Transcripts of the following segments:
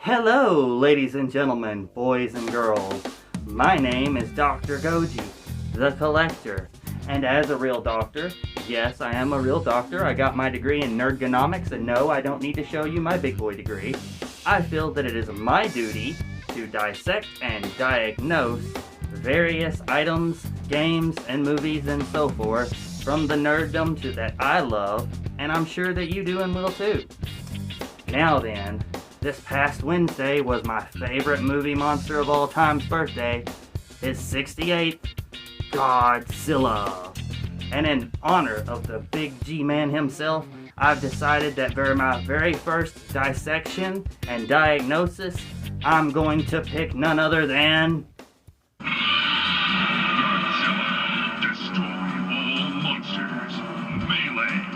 Hello, ladies and gentlemen, boys and girls. My name is Dr. Goji, the Collector. And as a real doctor, yes, I am a real doctor. I got my degree in nerdgonomics, and no, I don't need to show you my big boy degree. I feel that it is my duty to dissect and diagnose various items, games, and movies and so forth from the nerddom to that I love, and I'm sure that you do and will too. Now then, this past Wednesday was my favorite movie monster of all time's birthday, his 68th Godzilla. And in honor of the big G-Man himself, I've decided that for my very first dissection and diagnosis, I'm going to pick none other than Godzilla, destroy all monsters, melee.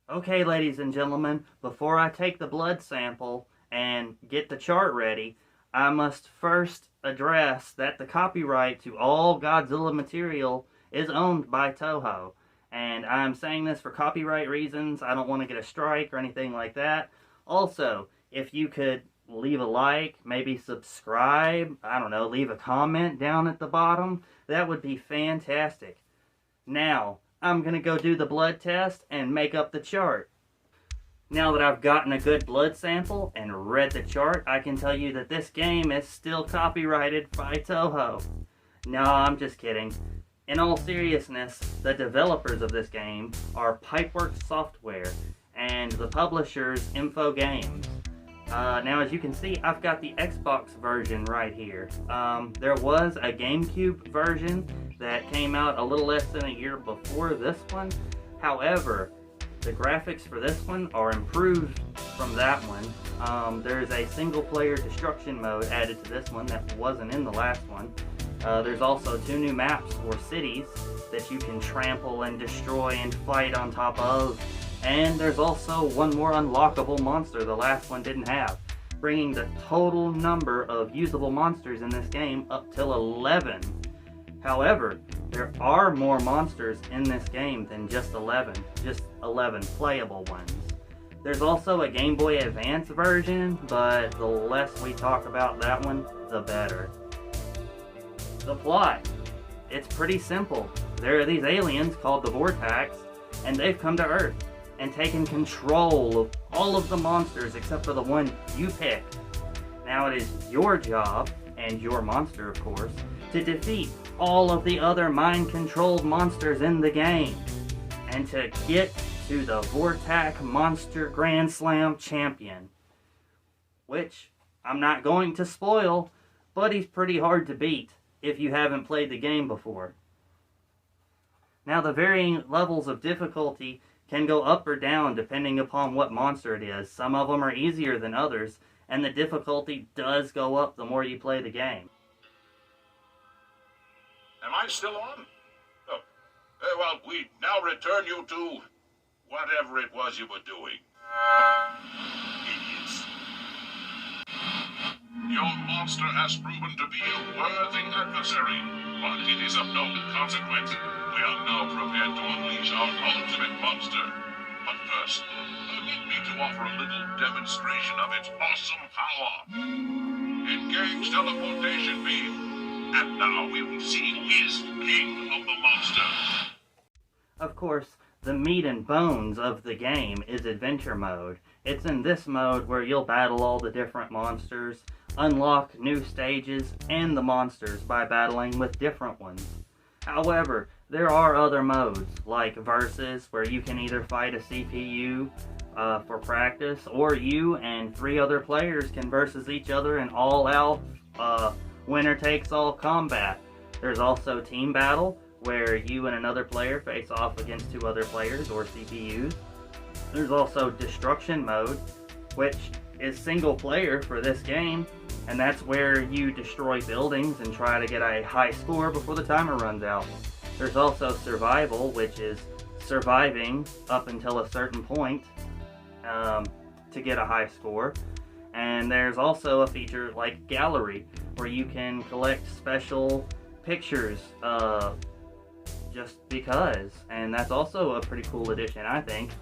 Okay, ladies and gentlemen, before I take the blood sample and get the chart ready, I must first address that the copyright to all Godzilla material is owned by Toho. And I'm saying this for copyright reasons. I don't want to get a strike or anything like that. Also, if you could leave a like, maybe subscribe, I don't know, leave a comment down at the bottom, that would be fantastic. Now, I'm going to go do the blood test and make up the chart. Now that I've gotten a good blood sample and read the chart, I can tell you that this game is still copyrighted by Toho. No, I'm just kidding. In all seriousness, the developers of this game are Pipeworks Software, and the publisher's Info Games. Now, as you can see, I've got the Xbox version right here. There was a GameCube version that came out a little less than a year before this one. However, the graphics for this one are improved from that one. There's a single-player destruction mode added to this one that wasn't in the last one. There's also 2 new maps or cities that you can trample and destroy and fight on top of. And there's also 1 more unlockable monster the last one didn't have, bringing the total number of usable monsters in this game up till 11. However, there are more monsters in this game than just 11 playable ones. There's also a Game Boy Advance version, but the less we talk about that one, the better. The plot. It's pretty simple. There are these aliens called the Vortex, and they've come to Earth and taken control of all of the monsters except for the one you pick. Now it is your job, and your monster of course, to defeat all of the other mind-controlled monsters in the game, and to get to the Vortex Monster Grand Slam champion. Which, I'm not going to spoil, but he's pretty hard to beat if you haven't played the game before. Now, the varying levels of difficulty can go up or down depending upon what monster it is. Some of them are easier than others, and the difficulty does go up the more you play the game. Am I still on? Oh. Well, we now return you to whatever it was you were doing. Idiots. Your monster has proven to be a worthy adversary, but it is of no consequence. We are now prepared to unleash our ultimate monster. But first, permit me to offer a little demonstration of its awesome power. Engage teleportation beam. And now we will see who is king of the monsters. Of course, the meat and bones of the game is adventure mode. It's in this mode where you'll battle all the different monsters, unlock new stages and the monsters by battling with different ones. However, there are other modes, like Versus, where you can either fight a CPU for practice, or you and 3 other players can versus each other in all-out winner-takes-all combat. There's also Team Battle, where you and another player face off against 2 other players or CPUs. There's also Destruction Mode, which is single player for this game, and that's where you destroy buildings and try to get a high score before the timer runs out. There's also Survival, which is surviving up until a certain point to get a high score. And there's also a feature like Gallery, where you can collect special pictures just because. And that's also a pretty cool addition, I think.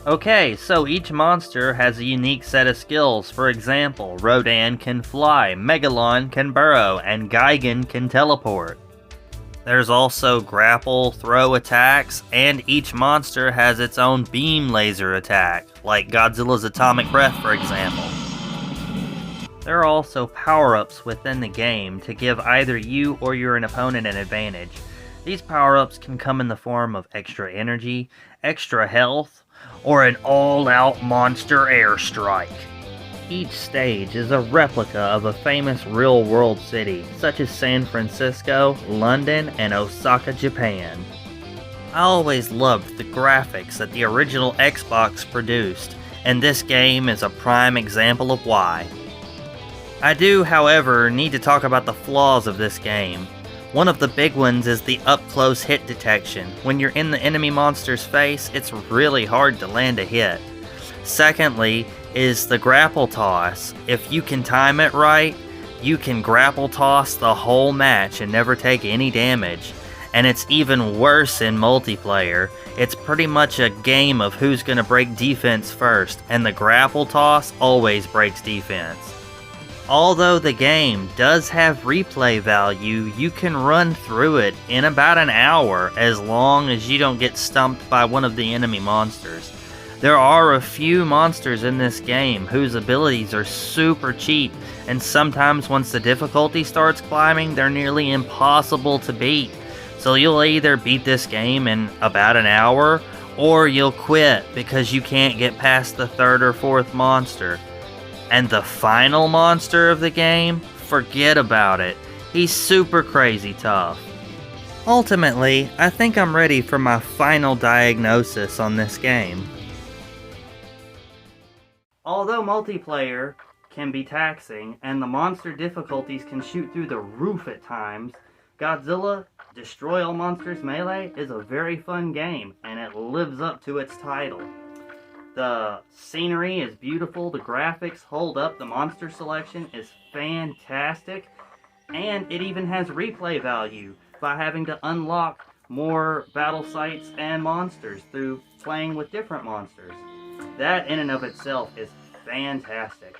Okay, so each monster has a unique set of skills. For example, Rodan can fly, Megalon can burrow, and Gigan can teleport. There's also grapple, throw attacks, and each monster has its own beam laser attack, like Godzilla's atomic breath for example. There are also power-ups within the game to give either you or your opponent an advantage. These power-ups can come in the form of extra energy, extra health, or an all-out monster airstrike. Each stage is a replica of a famous real-world city, such as San Francisco, London, and Osaka, Japan. I always loved the graphics that the original Xbox produced, and this game is a prime example of why. I do, however, need to talk about the flaws of this game. One of the big ones is the up-close hit detection. When you're in the enemy monster's face, it's really hard to land a hit. Secondly is the grapple toss. If you can time it right, you can grapple toss the whole match and never take any damage. And it's even worse in multiplayer. It's pretty much a game of who's going to break defense first, and the grapple toss always breaks defense. Although the game does have replay value, you can run through it in about an hour as long as you don't get stumped by one of the enemy monsters. There are a few monsters in this game whose abilities are super cheap, and sometimes once the difficulty starts climbing, they're nearly impossible to beat. So you'll either beat this game in about an hour, or you'll quit because you can't get past the third or fourth monster. And the final monster of the game? Forget about it. He's super crazy tough. Ultimately, I think I'm ready for my final diagnosis on this game. Although multiplayer can be taxing and the monster difficulties can shoot through the roof at times, Godzilla Destroy All Monsters Melee is a very fun game, and it lives up to its title. The scenery is beautiful, the graphics hold up, the monster selection is fantastic, and it even has replay value by having to unlock more battle sites and monsters through playing with different monsters. That in and of itself is fantastic.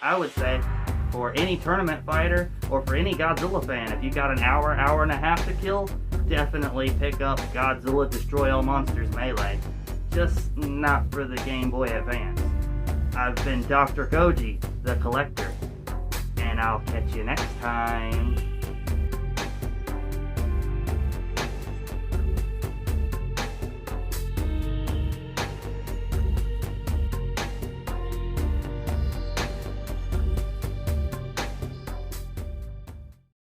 I would say for any tournament fighter or for any Godzilla fan, if you got an hour, hour and a half to kill, definitely pick up Godzilla Destroy All Monsters Melee. Just not for the Game Boy Advance. I've been Dr. Goji, the Collector, and I'll catch you next time.